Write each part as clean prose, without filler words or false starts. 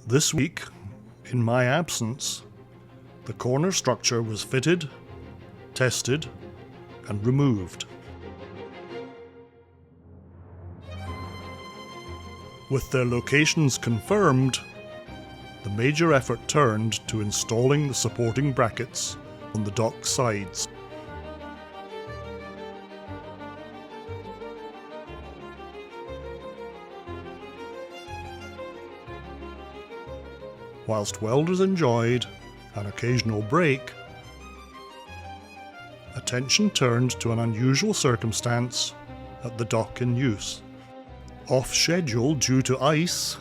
This week, in my absence, the corner structure was fitted, tested, and removed. With their locations confirmed, the major effort turned to installing the supporting brackets on the dock sides. Whilst welders enjoyed an occasional break, attention turned to an unusual circumstance at the dock in use. Off schedule due to ice,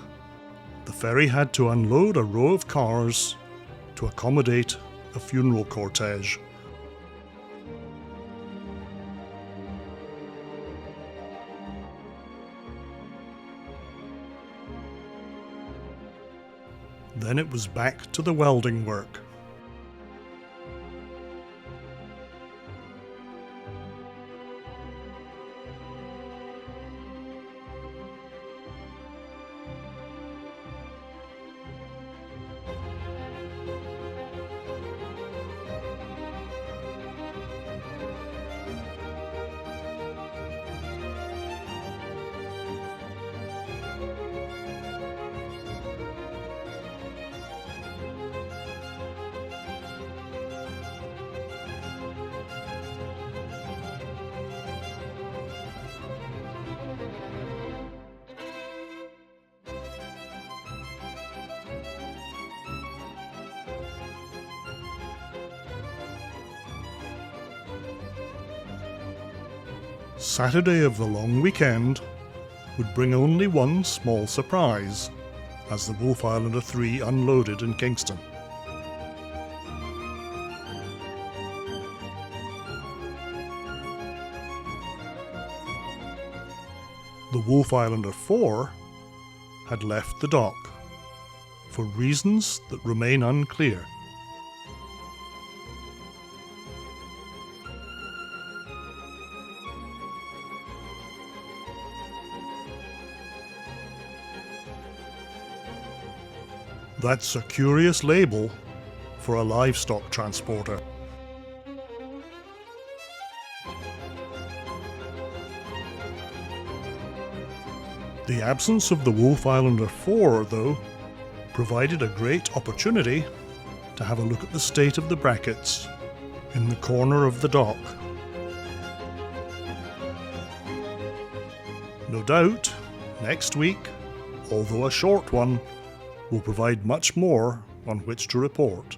the ferry had to unload a row of cars to accommodate a funeral cortege. Then it was back to the welding work. Saturday of the long weekend would bring only one small surprise as the Wolfe Islander III unloaded in Kingston. The Wolfe Islander IV had left the dock for reasons that remain unclear. That's a curious label for a livestock transporter. The absence of the Wolfe Islander IV, though, provided a great opportunity to have a look at the state of the brackets in the corner of the dock. No doubt, next week, although a short one, will provide much more on which to report.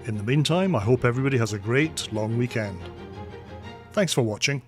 In the meantime, I hope everybody has a great long weekend. Thanks for watching.